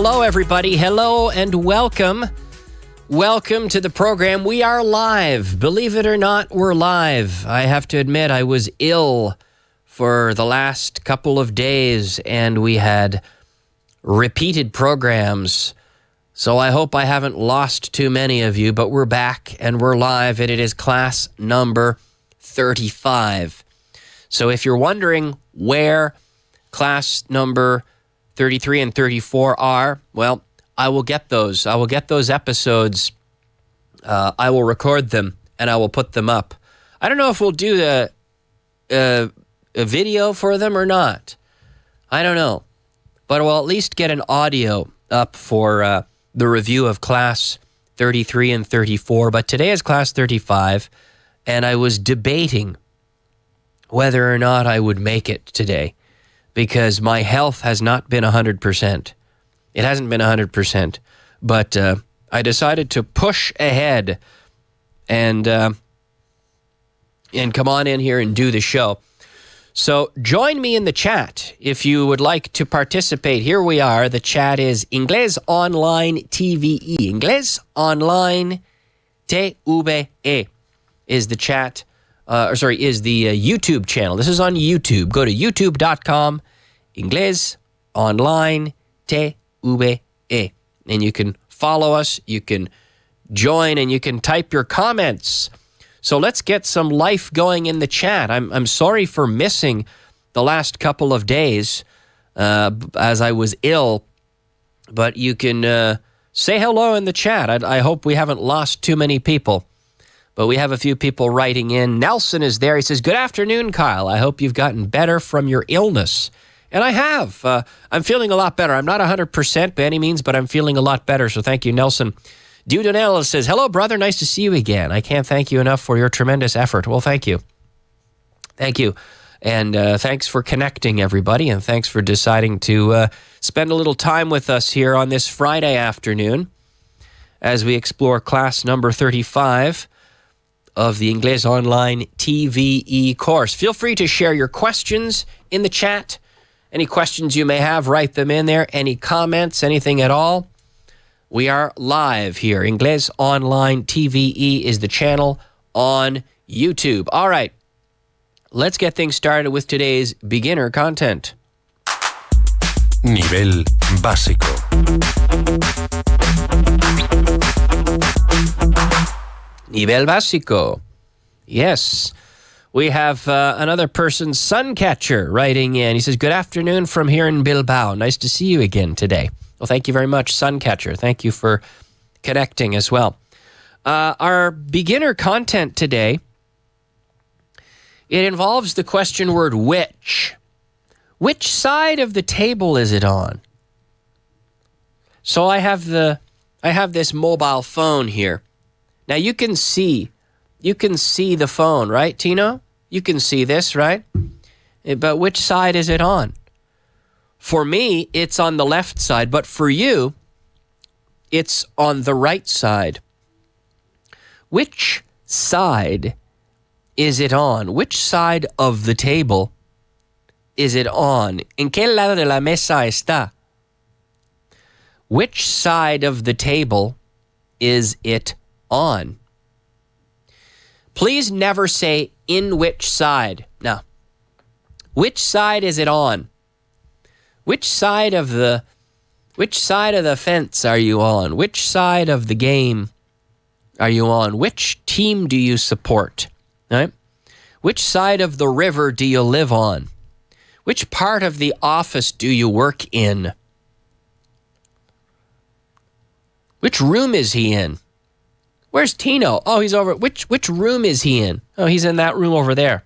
Hello, everybody. Hello and welcome. Welcome to the program. We are live. Believe it or not, we're live. I have to admit, I was ill for the last couple of days, and we had repeated programs. So I hope I haven't lost too many of you, but we're back and we're live, and it is class number 35. So if you're wondering where class number 33 and 34 are, well, I will get those. I will get those episodes. I will record them and I will put them up. I don't know if we'll do a video for them or not. I don't know. But we'll at least get an audio up for the review of class 33 and 34. But today is class 35, and I was debating whether or not I would make it today because my health has not been 100%. It hasn't been 100%, but I decided to push ahead and come on in here and do the show. So join me in the chat if you would like to participate. Here we are. The chat is Inglés Online TVE. Inglés Online TVE is the chat, is the YouTube channel. This is on YouTube. Go to youtube.com, Inglés Online TVE. And you can follow us, you can join, and you can type your comments. So let's get some life going in the chat. I'm sorry for missing the last couple of days as I was ill, but you can say hello in the chat. I hope we haven't lost too many people, but we have a few people writing in. Nelson is there. He says, "Good afternoon, Kyle. I hope you've gotten better from your illness." And I have. I'm feeling a lot better. I'm not 100% by any means, but I'm feeling a lot better, so thank you, Nelson. Dudonell says, "Hello, brother. Nice to see you again. I can't thank you enough for your tremendous effort." Well, thank you. Thank you. And thanks for connecting, everybody, and thanks for deciding to spend a little time with us here on this Friday afternoon as we explore class number 35 of the Inglés Online TVE course. Feel free to share your questions in the chat. Any questions you may have, write them in there. Any comments, anything at all. We are live here. Inglés Online TVE is the channel on YouTube. All right, let's get things started with today's beginner content. Nivel básico. Nivel básico. Yes. We have another person, Suncatcher, writing in. He says, "Good afternoon from here in Bilbao. Nice to see you again today." Well, thank you very much, Suncatcher. Thank you for connecting as well. Our beginner content today, it involves the question word which. Which side of the table is it on? So I have this mobile phone here. Now you can see the phone, right, Tino? You can see this, right? But which side is it on? For me, it's on the left side, but for you, it's on the right side. Which side is it on? Which side of the table is it on? ¿En qué lado de la mesa está? Which side of the table is it on? Please never say in which side. No. Which side is it on? Which side of the fence are you on? Which side of the game are you on? Which team do you support? Right? Which side of the river do you live on? Which part of the office do you work in? Which room is he in? Where's Tino? Oh, he's over. Which room is he in? Oh, he's in that room over there.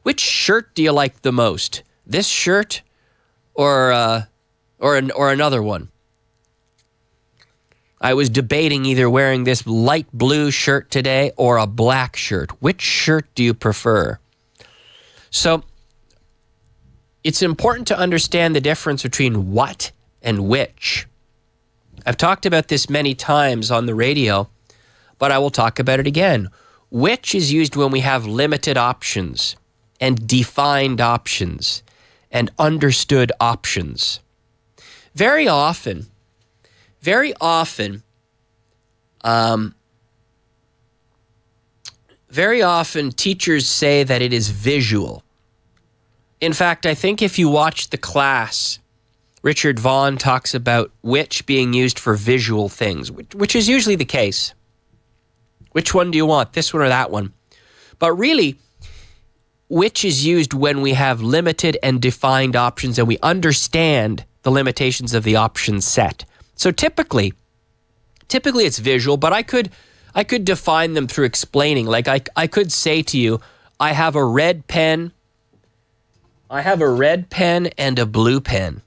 Which shirt do you like the most? This shirt or another one? I was debating either wearing this light blue shirt today or a black shirt. Which shirt do you prefer? So it's important to understand the difference between what and which. I've talked about this many times on the radio, but I will talk about it again. Which is used when we have limited options and defined options and understood options. Very often, very often teachers say that it is visual. In fact, I think if you watch the class, Richard Vaughan talks about which being used for visual things, which is usually the case. Which one do you want, this one or that one? But really, which is used when we have limited and defined options and we understand the limitations of the option set. So typically it's visual, but I could define them through explaining. Like I could say to you, I have a red pen and a blue pen.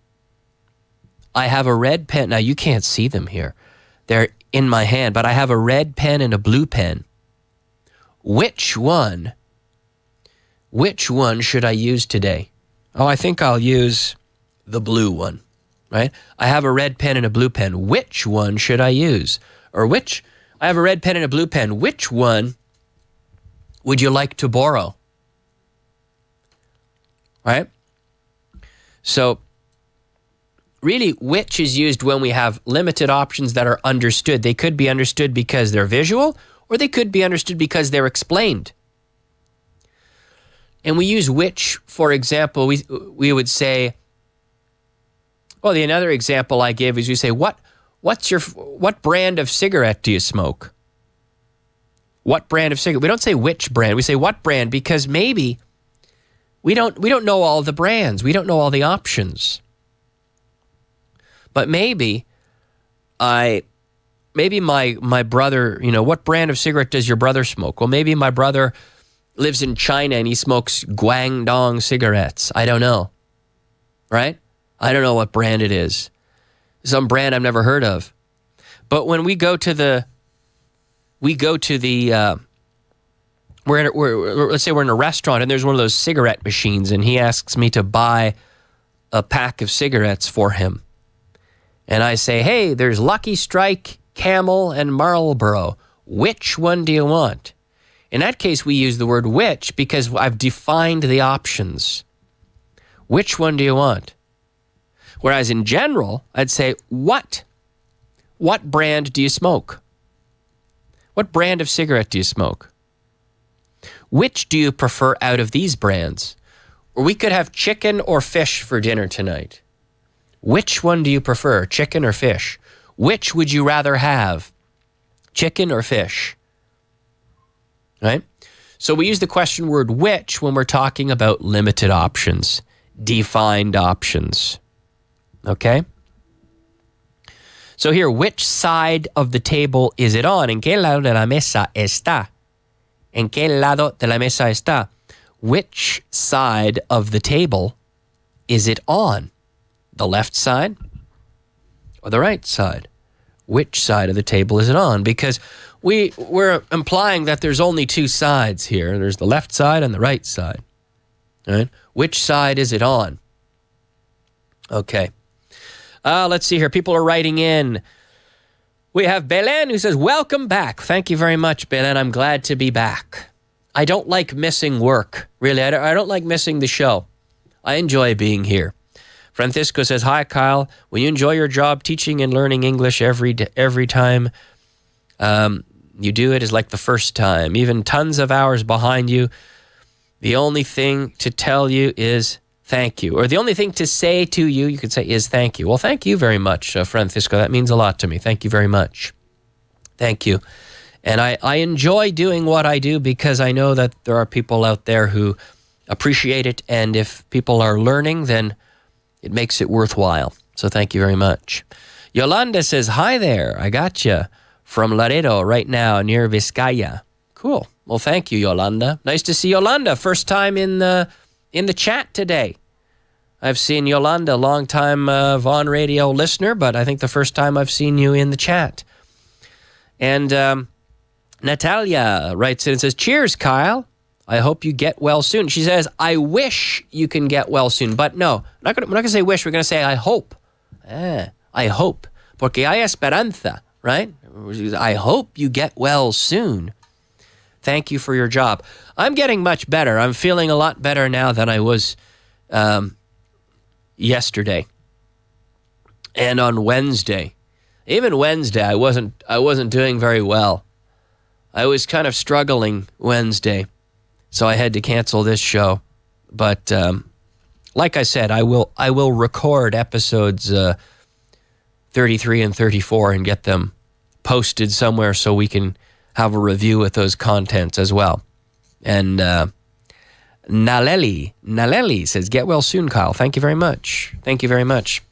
I have a red pen. Now you can't see them here. They're in my hand, but I have a red pen and a blue pen. Which one should I use today? Oh, I think I'll use the blue one, right? I have a red pen and a blue pen. Which one should I use? Or I have a red pen and a blue pen. Which one would you like to borrow? Right? So really, which is used when we have limited options that are understood. They could be understood because they're visual, or they could be understood because they're explained. And we use which, for example, we would say, well, another example I gave is we say, what brand of cigarette do you smoke? What brand of cigarette? We don't say which brand. We say what brand, because maybe we don't know all the brands. We don't know all the options. But maybe my brother, what brand of cigarette does your brother smoke? Well, maybe my brother lives in China and he smokes Guangdong cigarettes. I don't know. Right? I don't know what brand it is. Some brand I've never heard of. But when let's say we're in a restaurant and there's one of those cigarette machines and he asks me to buy a pack of cigarettes for him. And I say, hey, there's Lucky Strike, Camel, and Marlboro. Which one do you want? In that case, we use the word which because I've defined the options. Which one do you want? Whereas in general, I'd say, what brand do you smoke? What brand of cigarette do you smoke? Which do you prefer out of these brands? Or we could have chicken or fish for dinner tonight. Which one do you prefer, chicken or fish? Which would you rather have, chicken or fish? Right? So we use the question word which when we're talking about limited options, defined options. Okay? So here, which side of the table is it on? ¿En qué lado de la mesa está? ¿En qué lado de la mesa está? Which side of the table is it on? The left side or the right side? Which side of the table is it on? Because we're implying that there's only two sides here. There's the left side and the right side. Right? Which side is it on? Okay. Let's see here. People are writing in. We have Belen who says, welcome back. Thank you very much, Belen. I'm glad to be back. I don't like missing work. Really, I don't like missing the show. I enjoy being here. Francisco says, hi, Kyle. When you enjoy your job teaching and learning English every time you do it is like the first time. Even tons of hours behind you, the only thing to tell you is thank you. Or the only thing to say to you, you could say, is thank you. Well, thank you very much, Francisco. That means a lot to me. Thank you very much. Thank you. And I enjoy doing what I do because I know that there are people out there who appreciate it. And if people are learning, then it makes it worthwhile. So thank you very much. Yolanda says, hi there. I got you from Laredo right now near Vizcaya. Cool. Well, thank you, Yolanda. Nice to see Yolanda. First time in the chat today. I've seen Yolanda, long-time Vaughan Radio listener, but I think the first time I've seen you in the chat. And Natalia writes in and says, cheers, Kyle. I hope you get well soon. She says, I wish you can get well soon. But no, we're not going to say wish. We're going to say I hope. I hope. Porque hay esperanza, right? I hope you get well soon. Thank you for your job. I'm getting much better. I'm feeling a lot better now than I was yesterday. And on Wednesday, even Wednesday, I wasn't doing very well. I was kind of struggling Wednesday, so I had to cancel this show. But like I said, I will record episodes 33 and 34 and get them posted somewhere so we can have a review with those contents as well. And Naleli says, get well soon, Kyle. Thank you very much. Thank you very much.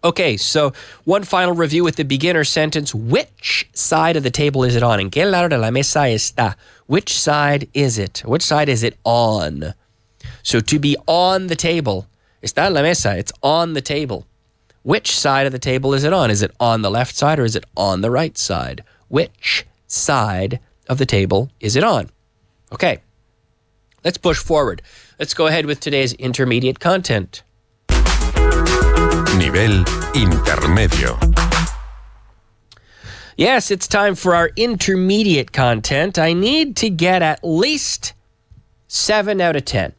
Okay, so one final review with the beginner sentence. Which side of the table is it on? ¿En qué lado de la mesa está? Which side is it? Which side is it on? So to be on the table, está en la mesa, it's on the table. Which side of the table is it on? Is it on the left side or is it on the right side? Which side of the table is it on? Okay, let's push forward. Let's go ahead with today's intermediate content. Nivel intermedio. Yes, it's time for our intermediate content. I need to get at least 7 out of 10.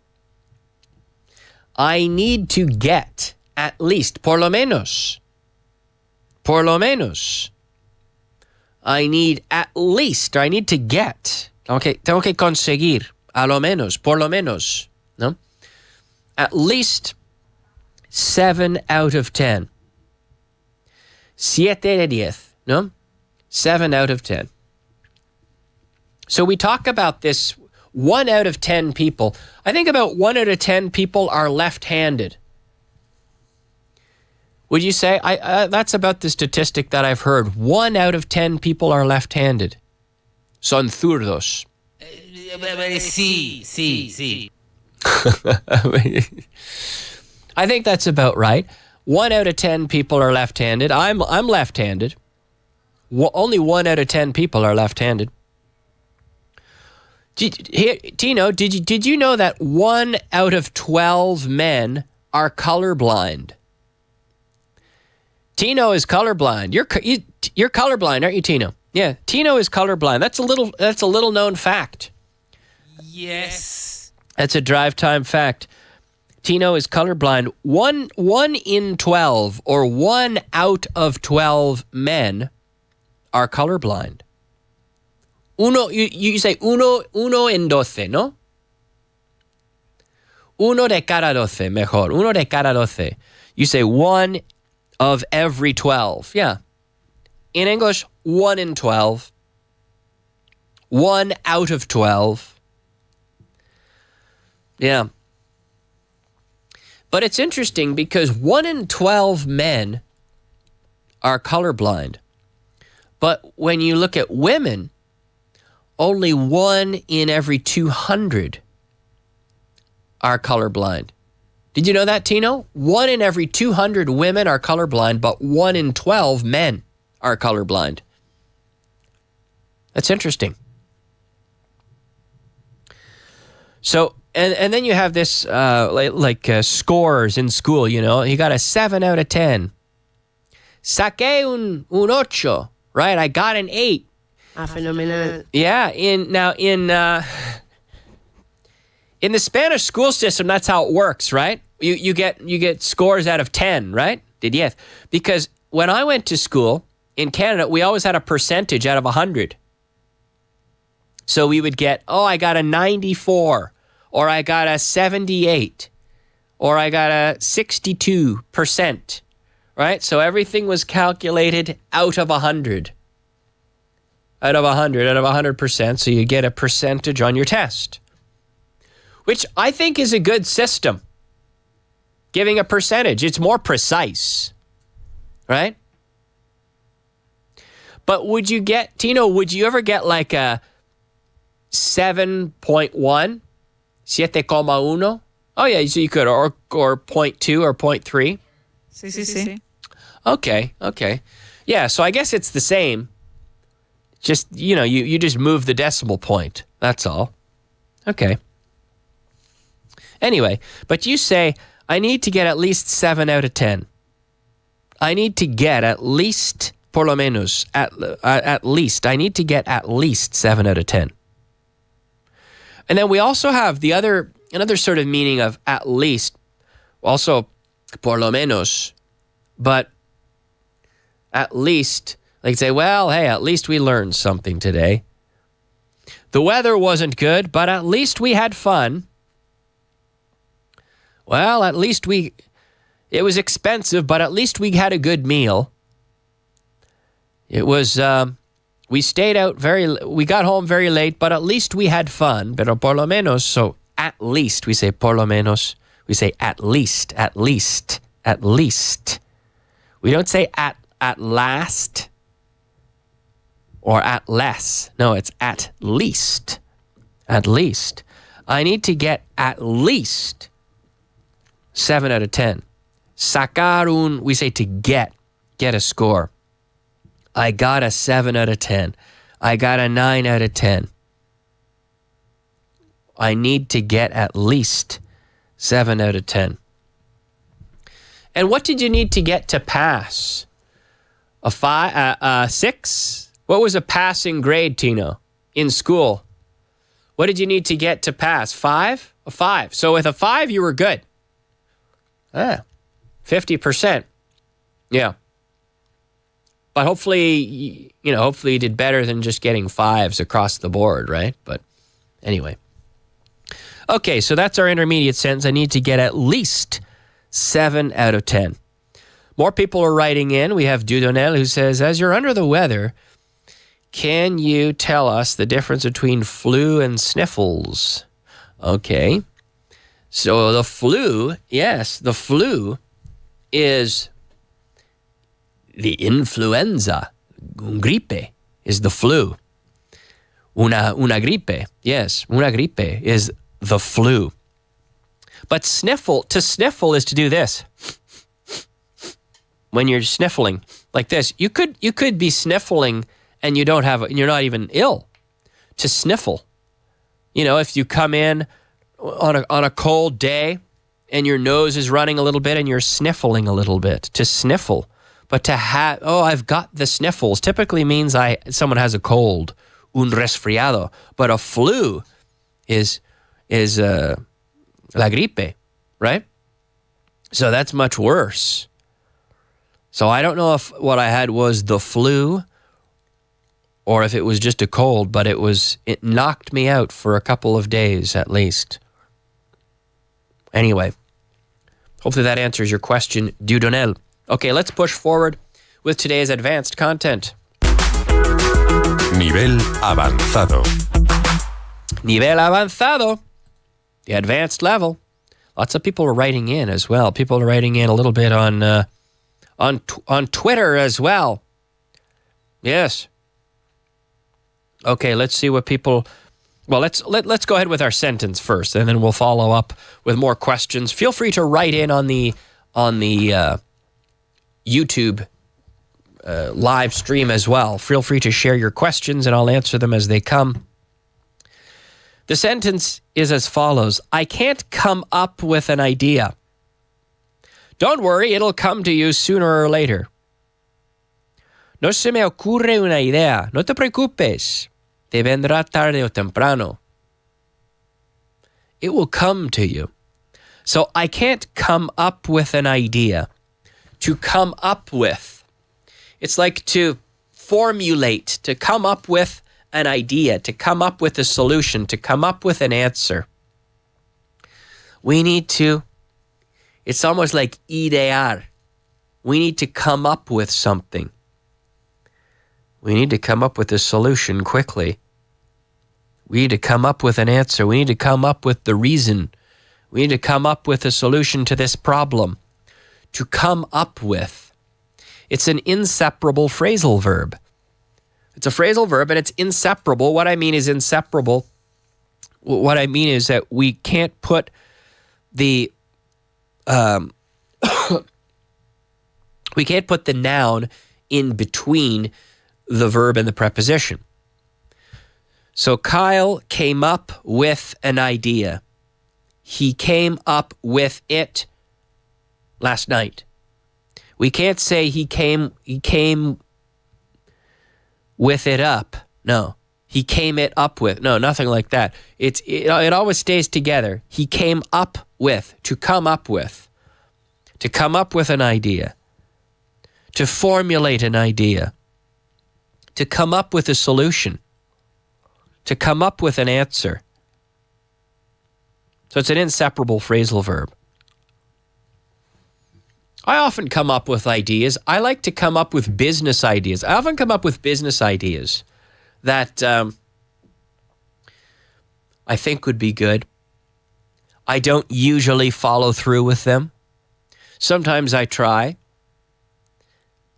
I need to get at least, por lo menos. I need at least, or I need to get. Okay, tengo que conseguir, a lo menos, por lo menos, no? At least 7 out of 10. 7 de 10, no? 7 out of 10. So we talk about this 1 out of 10 people. I think about 1 out of 10 people are left-handed. Would you say? That's about the statistic that I've heard. 1 out of 10 people are left-handed. Son zurdos. Sí. I think that's about right. 1 out of 10 people are left-handed. I'm left-handed. Only 1 out of 10 people are left-handed. Tino, did you know that 1 out of 12 men are colorblind? Tino is colorblind. You're colorblind, aren't you, Tino? Yeah, Tino is colorblind. That's a little known fact. Yes. That's a drive time fact. Tino is colorblind. One in 12 or 1 out of 12 men are colorblind. You say uno en 12, ¿no? Uno de cada 12, mejor. Uno de cada 12. You say 1 of every 12. Yeah. In English, 1 in 12. 1 out of 12. Yeah. But it's interesting because 1 in 12 men are colorblind. But when you look at women, only 1 in every 200 are colorblind. Did you know that, Tino? 1 in every 200 women are colorblind, but 1 in 12 men are colorblind. That's interesting. So, and then you have this scores in school, you know. You got a 7 out of 10. Saqué un ocho, right? I got an 8. Phenomenal. Yeah, in the Spanish school system, that's how it works, right? You get scores out of 10, right? De 10. Because when I went to school in Canada, we always had a percentage out of 100. So we would get, I got a 94, or I got a 78, or I got a 62%, right? So everything was calculated out of 100. Out of 100%, so you get a percentage on your test, which I think is a good system. Giving a percentage, it's more precise, right? But would you ever get like a 7.1? 7,1? Oh yeah, so you could, or 0.2 or 0.3. Sí. Okay. Yeah, so I guess it's the same. Just, you just move the decimal point. That's all. Okay. Anyway, but you say, I need to get at least 7 out of 10. I need to get at least, por lo menos, at least. I need to get at least 7 out of 10. And then we also have another sort of meaning of at least, also por lo menos, but At least, like say, well, hey, at least we learned something today. The weather wasn't good, but at least we had fun. Well, at least it was expensive, but at least we had a good meal. It was, we stayed out we got home very late, but at least we had fun. Pero por lo menos, so at least, we say por lo menos. We say at least, at least, at least. We don't say at last or at less. No, it's at least. At least. I need to get at least 7 out of 10. Sacar we say to get a score. I got a 7 out of 10. I got a 9 out of 10. I need to get at least 7 out of 10. And what did you need to get to pass? A 6? What was a passing grade, Tino, in school? What did you need to get to pass? 5? A 5. So with a 5, you were good. 50%. Yeah. But hopefully you did better than just getting 5s across the board, right? But anyway. Okay, so that's our intermediate sentence. I need to get at least 7 out of 10. More people are writing in. We have Dudonel who says, as you're under the weather, can you tell us the difference between flu and sniffles? Okay. So the flu, yes, the flu is the influenza. Un gripe is the flu. Una gripe, yes, una gripe is the flu. But to sniffle is to do this. When you're sniffling like this, you could be sniffling and you're not even ill. To sniffle. If you come in on a cold day and your nose is running a little bit and you're sniffling a little bit. To sniffle. But to have, I've got the sniffles, typically means someone has a cold, un resfriado. But a flu is la gripe, right? So that's much worse. So I don't know if what I had was the flu or if it was just a cold, but it knocked me out for a couple of days at least. Anyway, hopefully that answers your question, Dudonel. Okay, let's push forward with today's advanced content. Nivel avanzado. Nivel avanzado. The advanced level. Lots of people are writing in as well. People are writing in a little bit on Twitter as well. Yes. Okay, let's see what people. Well, let's go ahead with our sentence first, and then we'll follow up with more questions. Feel free to write in on the YouTube live stream as well. Feel free to share your questions, and I'll answer them as they come. The sentence is as follows. I can't come up with an idea. Don't worry, it'll come to you sooner or later. No se me ocurre una idea. No te preocupes. Te vendrá tarde o temprano. It will come to you. So I can't come up with an idea. To come up with. It's like to formulate, to come up with an idea, to come up with a solution, to come up with an answer. We need to, it's almost like idear. We need to come up with something. We need to come up with a solution quickly. We need to come up with an answer. We need to come up with the reason. We need to come up with a solution to this problem. To come up with. It's an inseparable phrasal verb. It's a phrasal verb and it's inseparable. What I mean is inseparable. What I mean is that we can't put the we can't put the noun in between the verb and the preposition. So Kyle came up with an idea. He came up with it last night. We can't say he came with it up. No. He came it up with. No, nothing like that. It always stays together. He came up with. To come up with. To come up with an idea. to formulate an idea, to come up with a solution, to come up with an answer. So it's an inseparable phrasal verb. I often come up with ideas. I like to come up with business ideas. I often come up with business ideas that I think would be good. I don't usually follow through with them. Sometimes I try.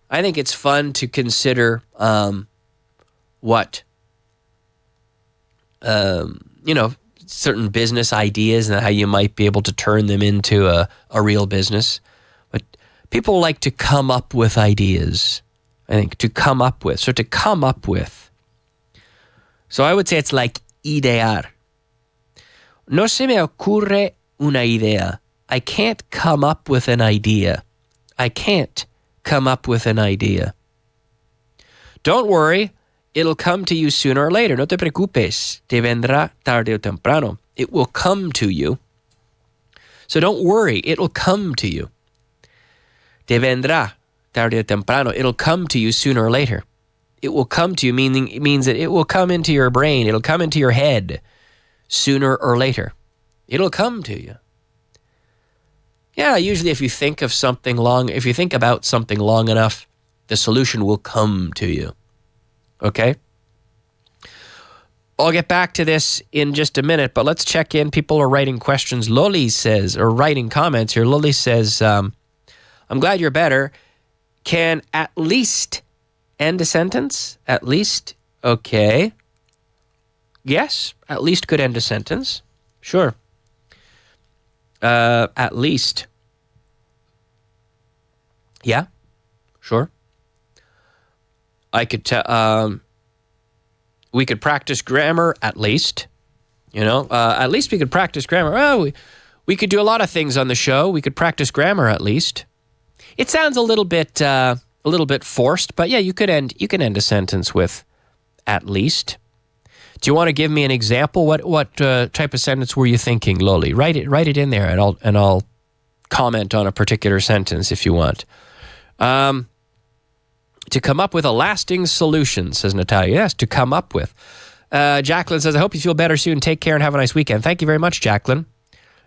I think it's fun to consider certain business ideas and how you might be able to turn them into a real business. But people like to come up with ideas, I think, to come up with. So to come up with. So I would say it's like idear. No se me ocurre una idea. I can't come up with an idea. I can't come up with an idea. Don't worry, it'll come to you sooner or later. No te preocupes, te vendrá tarde o temprano. It will come to you. So don't worry, it'll come to you. Te vendrá tarde o temprano. It'll come to you sooner or later. It will come to you, meaning it means that it will come into your brain. It'll come into your head sooner or later. It'll come to you. Yeah, usually if you think about something long enough, the solution will come to you. Okay? I'll get back to this in just a minute, but let's check in. People are writing questions. Loli says, or writing comments here. Loli says, I'm glad you're better. Can at least end a sentence? At least? Okay. Yes, at least could end a sentence. Sure. At least. Yeah, sure. We could practice grammar at least. At least we could practice grammar. Well, we could do a lot of things on the show. We could practice grammar at least. It sounds a little bit forced, but yeah, you can end a sentence with at least. Do you want to give me an example? What type of sentence were you thinking, Loli? Write it in there, and I'll comment on a particular sentence if you want. To come up with a lasting solution, says Natalia. Yes, to come up with. Jacqueline says, I hope you feel better soon. Take care and have a nice weekend. Thank you very much, Jacqueline.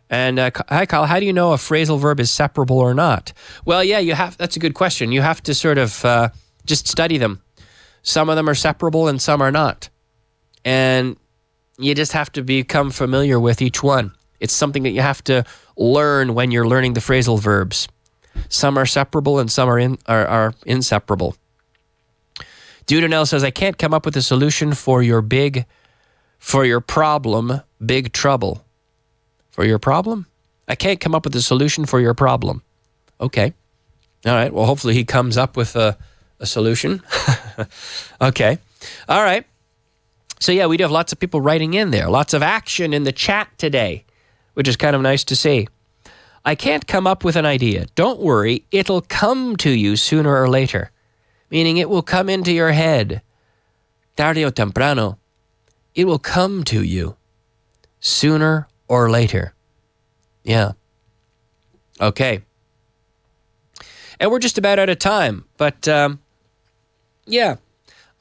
And hi, Kyle. How do you know a phrasal verb is separable or not? Well, yeah, that's a good question. You have to sort of just study them. Some of them are separable and some are not. And you just have to become familiar with each one. It's something that you have to learn when you're learning the phrasal verbs. Some are separable and some are inseparable. Dudonel says, I can't come up with a solution for your problem, big trouble. For your problem? I can't come up with a solution for your problem. Okay. All right. Well, hopefully he comes up with a solution. Okay. All right. So yeah, we do have lots of people writing in there. Lots of action in the chat today, which is kind of nice to see. I can't come up with an idea. Don't worry, it'll come to you sooner or later. Meaning it will come into your head. Tarde o temprano. It will come to you sooner or later. Yeah. Okay. And we're just about out of time. But yeah.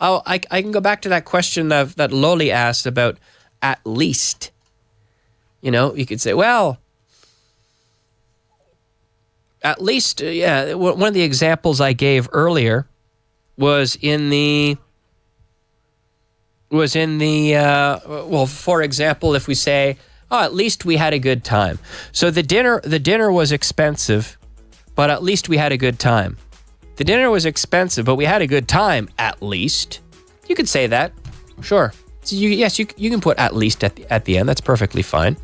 I can go back to that question that Loli asked about at least. You could say, well, at least, yeah, one of the examples I gave earlier was in the for example, if we say, oh, at least we had a good time. So the dinner was expensive, but at least we had a good time. The dinner was expensive, but we had a good time, at least. You could say that. Sure. So you can put at least at the end. That's perfectly fine.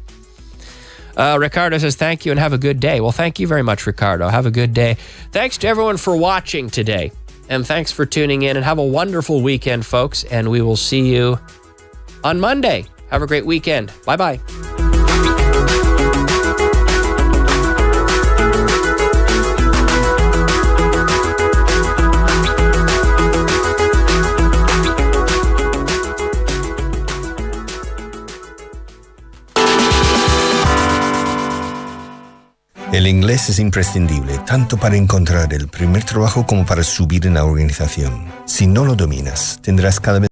Ricardo says, thank you and have a good day. Well, thank you very much, Ricardo. Have a good day. Thanks to everyone for watching today. And thanks for tuning in. And have a wonderful weekend, folks. And we will see you on Monday. Have a great weekend. Bye-bye. El inglés es imprescindible, tanto para encontrar el primer trabajo como para subir en la organización. Si no lo dominas, tendrás cada vez